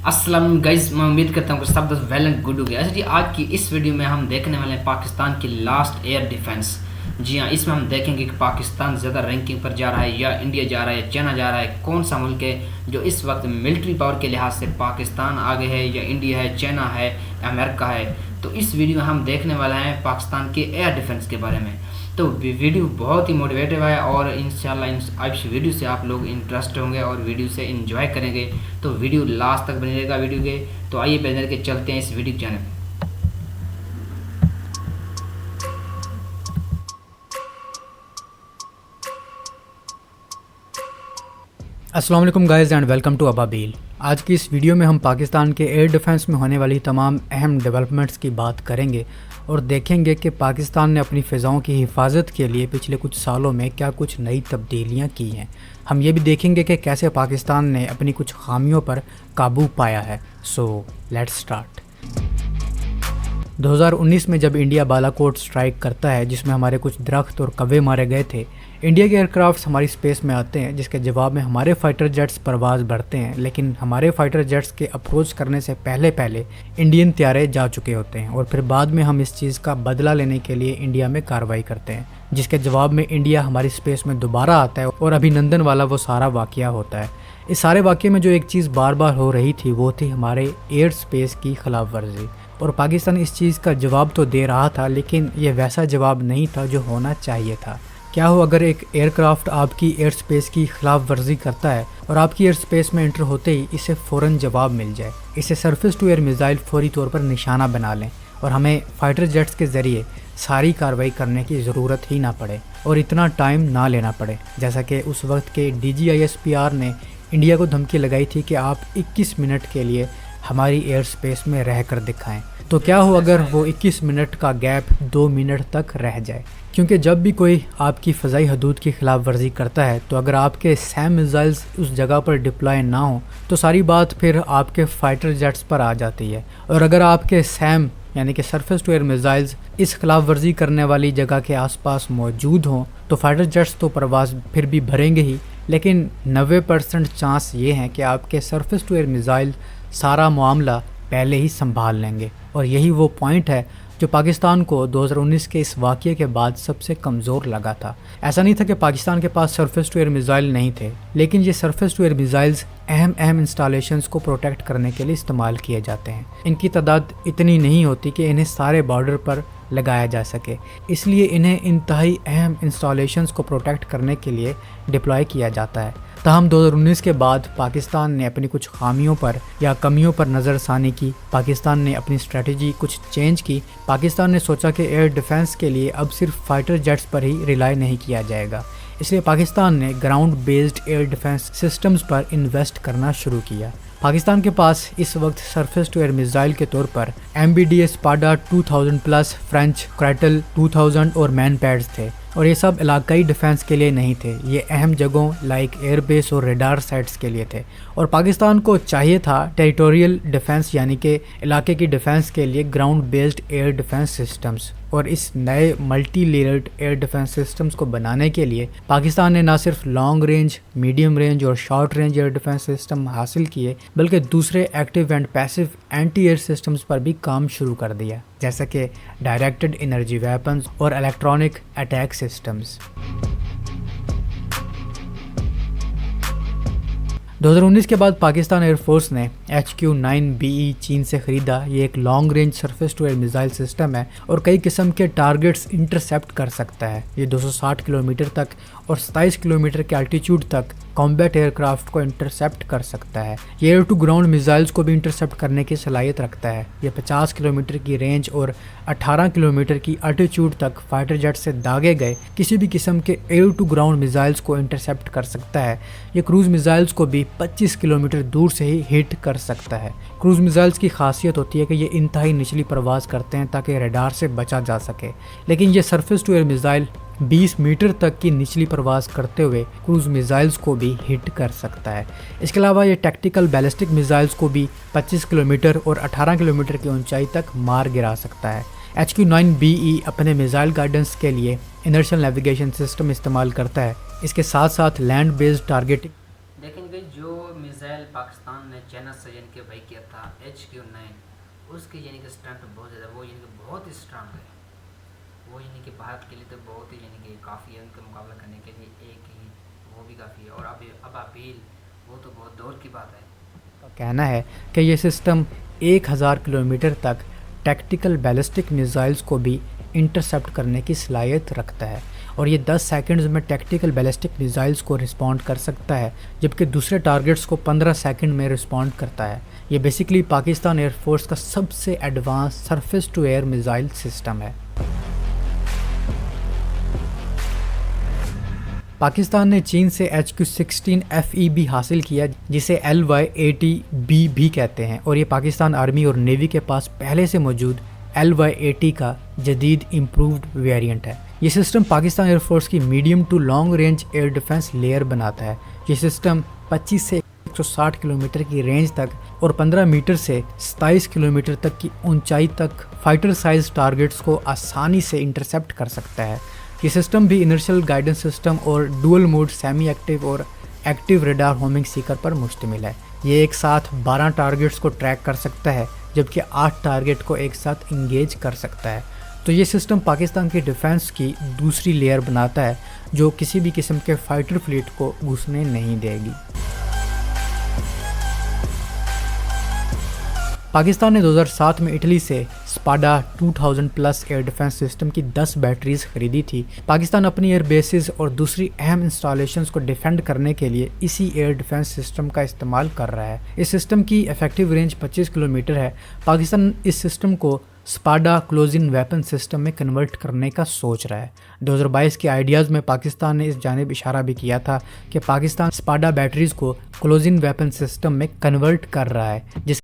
अस्सलाम गाइस, मैं उम्मीद करता हूँ कि सब दोस्त वेल एंड गुड हो गया। अच्छा जी, आज की इस वीडियो में हम देखने वाले हैं पाकिस्तान की लास्ट एयर डिफेंस। जी हाँ, इसमें हम देखेंगे कि पाकिस्तान ज़्यादा रैंकिंग पर जा रहा है या इंडिया जा रहा है या चाइना जा रहा है। कौन सा मुल्क है जो इस वक्त मिलिट्री पावर के लिहाज से पाकिस्तान आगे है, या इंडिया है, चाइना है, अमेरिका है। तो इस वीडियो में हम देखने वाले हैं पाकिस्तान के एयर डिफेंस के बारे में। तो वीडियो बहुत ही मोटिवेटिव है और इंशाल्लाह इस वीडियो से आप लोग इंटरेस्ट होंगे और वीडियो से एंजॉय करेंगे। तो वीडियो लास्ट तक बने रहेगा वीडियो के। तो आइए पहले के चलते हैं इस वीडियो चैनल। अस्सलाम वालेकुम guys and welcome to Ababeel. आज की इस वीडियो में हम पाकिस्तान के एयर डिफेंस में होने वाली तमाम अहम डेवलपमेंट्स की बात करेंगे और देखेंगे कि पाकिस्तान ने अपनी फ़िज़ाओं की हिफाजत के लिए पिछले कुछ सालों में क्या कुछ नई तब्दीलियां की हैं। हम ये भी देखेंगे कि कैसे पाकिस्तान ने अपनी कुछ खामियों पर काबू पाया है। So let's start. 2019 में जब इंडिया बालाकोट स्ट्राइक करता है, जिसमें हमारे कुछ दरख्त और कव्वे मारे गए थे, इंडिया के एयरक्राफ्ट्स हमारी स्पेस में आते हैं, जिसके जवाब में हमारे फाइटर जेट्स परवाज़ बढ़ते हैं। लेकिन हमारे फाइटर जेट्स के अप्रोच करने से पहले इंडियन त्यारे जा चुके होते हैं और फिर बाद में हम इस चीज़ का बदला लेने के लिए इंडिया में कार्रवाई करते हैं, जिसके जवाब में इंडिया हमारी स्पेस में दोबारा आता है और अभिनंदन वाला वो सारा वाक़या होता है। इस सारे वाक़ये में जो एक चीज़ बार बार हो रही थी वो थी हमारे एयर स्पेस की खिलाफ वर्जी, और पाकिस्तान इस चीज़ का जवाब तो दे रहा था, लेकिन ये वैसा जवाब नहीं था जो होना चाहिए था। क्या हो अगर एक एयरक्राफ्ट आपकी एयर स्पेस की खिलाफ वर्जी करता है और आपकी एयर स्पेस में एंटर होते ही इसे फ़ौरन जवाब मिल जाए, इसे सरफेस टू एयर मिसाइल फौरी तौर पर निशाना बना लें और हमें फाइटर जेट्स के ज़रिए सारी कार्रवाई करने की ज़रूरत ही ना पड़े और इतना टाइम ना लेना पड़े। जैसा कि उस वक्त के DGISPR ने इंडिया को धमकी लगाई थी कि आप 21 मिनट के लिए हमारी एयर स्पेस में रह कर दिखाएँ। तो क्या हो अगर वो 21 मिनट का गैप 2 मिनट तक रह जाए, क्योंकि जब भी कोई आपकी फ़ज़ाई हदूद की खिलाफ वर्जी करता है तो अगर आपके सैम मिसाइल्स उस जगह पर डिप्लॉय ना हो तो सारी बात फिर आपके फ़ाइटर जेट्स पर आ जाती है। और अगर आपके सैम यानी कि सरफेस टू एयर मिसाइल्स इस खिलाफ वर्जी करने वाली जगह के आसपास मौजूद हों तो फाइटर जेट्स तो परवाज़ फिर भी भरेंगे ही, लेकिन 90% चांस ये हैं कि आपके सरफेस टू एयर मिसाइल सारा मामला पहले ही संभाल लेंगे। और यही वो पॉइंट है जो पाकिस्तान को 2019 के इस वाक़ये के बाद सबसे कमज़ोर लगा था। ऐसा नहीं था कि पाकिस्तान के पास सरफेस टू एयर मिसाइल नहीं थे, लेकिन ये सरफेस टू एयर मिसाइल्स अहम इंस्टॉलेशंस को प्रोटेक्ट करने के लिए इस्तेमाल किए जाते हैं। इनकी तादाद इतनी नहीं होती कि इन्हें सारे बॉर्डर पर लगाया जा सके, इसलिए इन्हें इंतहाई अहम इंस्टॉलेशंस को प्रोटेक्ट करने के लिए डिप्लॉय किया जाता है। ताहम 2019 के बाद पाकिस्तान ने अपनी कुछ खामियों पर या कमियों पर नज़रसानी की। पाकिस्तान ने अपनी स्ट्रेटजी कुछ चेंज की। पाकिस्तान ने सोचा कि एयर डिफेंस के लिए अब सिर्फ फाइटर जेट्स पर ही रिलाई नहीं किया जाएगा, इसलिए पाकिस्तान ने ground based air defence systems पर इन्वेस्ट करना शुरू किया। पाकिस्तान के पास इस वक्त सरफेस टू एयर मिसाइल के तौर पर MBDA स्पाडा 2000 प्लस, फ्रेंच क्रैटल 2000 और मैन पैड्स थे, और ये सब इलाकाई डिफेंस के लिए नहीं थे, ये अहम जगहों लाइक एयरबेस और रेडार साइट्स के लिए थे। और पाकिस्तान को चाहिए था टेरिटोरियल डिफेंस यानी कि इलाके की डिफेंस के लिए ground based air defence systems. और इस नए multi layered air defence systems को बनाने के लिए पाकिस्तान ने ना सिर्फ लॉन्ग रेंज, मीडियम रेंज और short range air defence system हासिल किए, बल्कि दूसरे active and passive anti air systems पर भी काम शुरू कर दिया, जैसे कि डायरेक्टेड एनर्जी वेपन्स और इलेक्ट्रॉनिक अटैक सिस्टम्स। 2019 के बाद पाकिस्तान एयरफोर्स ने HQ-9BE चीन से ख़रीदा। ये एक long range surface to air missile system है और कई किस्म के टारगेट्स इंटरसेप्ट कर सकता है। ये 260 किलोमीटर तक और 27 किलोमीटर के अल्टीट्यूड तक कॉम्बैट एयरक्राफ्ट को इंटरसेप्ट कर सकता है। ये एयर टू ग्राउंड मिसाइल्स को भी इंटरसेप्ट करने की सलाहियत रखता है। ये 50 किलोमीटर की रेंज और 18 किलोमीटर की अल्टीट्यूड तक फाइटर जेट से दागे गए किसी भी किस्म के एयर टू ग्राउंड मिसाइल्स को इंटरसेप्ट कर सकता है। ये क्रूज़ मिसाइल्स को भी 25 किलोमीटर दूर से ही हिट कर सकता है। क्रूज़ मिसाइल्स की खासियत होती है कि ये इंतहाई निचली परवाज़ करते हैं ताकि रडार से बचा जा सके, लेकिन ये surface to air missile 20 metre तक की निचली परवाज़ करते हुए क्रूज़ मिसाइल्स को भी हिट कर सकता है। इसके अलावा ये टैक्टिकल बैलिस्टिक मिसाइल्स को भी 25 किलोमीटर और 18 किलोमीटर की ऊंचाई तक मार गिरा सकता है। HQ-9BE अपने मिसाइल गाइडेंस के लिए इनर्शियल नेविगेशन सिस्टम इस्तेमाल करता है। इसके साथ साथ लैंड बेस्ड टारगेटिंग देखेंगे जो मिसाइल میزائل پاکستان نے چائنا سے یعنی کہ بھائی کیا تھا HQ-9، اس کی یعنی کہ اسٹرینتھ بہت زیادہ، وہ یعنی کہ بہت ہی اسٹرانگ ہے، وہ یعنی کہ بھارت کے لیے تو بہت ہی یعنی کہ کافی ہے ان کا مقابلہ کرنے کے لیے، ایک ہی وہ بھی کافی ہے، اور اب ابیل وہ تو بہت دور کی بات ہے۔ کا کہنا ہے کہ یہ سسٹم 1000 کلومیٹر تک ٹیکٹیکل بیلسٹک میزائلز کو بھی انٹرسپٹ کرنے کی صلاحیت رکھتا ہے، اور یہ 10 سیکنڈز میں ٹیکٹیکل بیلسٹک میزائلز کو رسپونڈ کر سکتا ہے، جبکہ دوسرے ٹارگٹس کو 15 سیکنڈ میں رسپونڈ کرتا ہے۔ یہ بیسیکلی پاکستان ایئر فورس کا سب سے advance surface to air missile system ہے۔ پاکستان نے چین سے HQ-16 FEB حاصل کیا، جسے LY-80B بھی کہتے ہیں، اور یہ پاکستان آرمی اور نیوی کے پاس پہلے سے موجود LY-80 کا جدید امپرووڈ ویریئنٹ ہے۔ یہ سسٹم پاکستان ایئر فورس کی medium to long range air defence layer بناتا ہے۔ یہ سسٹم 25 سے 160 کلومیٹر کی رینج تک اور 15 میٹر سے 27 کلومیٹر تک کی اونچائی تک فائٹر سائز ٹارگٹس کو آسانی سے انٹرسپٹ کر سکتا ہے۔ یہ سسٹم بھی انرشل گائیڈنس سسٹم اور ڈوئل موڈ سیمی ایکٹیو اور ایکٹیو ریڈار ہومنگ سیکر پر مشتمل ہے۔ یہ ایک ساتھ 12 ٹارگٹس کو ٹریک کر سکتا ہے، جبکہ 8 ٹارگٹ کو ایک ساتھ انگیج کر سکتا ہے۔ تو یہ سسٹم پاکستان کی ڈیفنس کی دوسری لیئر بناتا ہے، جو کسی بھی قسم کے فائٹر فلیٹ کو گھسنے نہیں دے گی۔ پاکستان نے 2007 میں اٹلی سے اسپاڈا 2000 پلس ایئر ڈیفنس سسٹم کی 10 بیٹریز خریدی تھی۔ پاکستان اپنی ایئر بیسز اور دوسری اہم انسٹالیشنز کو ڈیفینڈ کرنے کے لیے اسی ایئر ڈیفنس سسٹم کا استعمال کر رہا ہے۔ اس سسٹم کی ایفیکٹیو رینج 25 کلومیٹر ہے۔ پاکستان اس سسٹم کو اسپاڈا کلوزن ویپن سسٹم میں کنورٹ کرنے کا سوچ رہا ہے۔ 2022 کے آئیڈیاز میں پاکستان نے اس جانب اشارہ بھی کیا تھا کہ پاکستان اسپاڈا بیٹریز کو کلوزن ویپن سسٹم میں کنورٹ کر رہا ہے، جس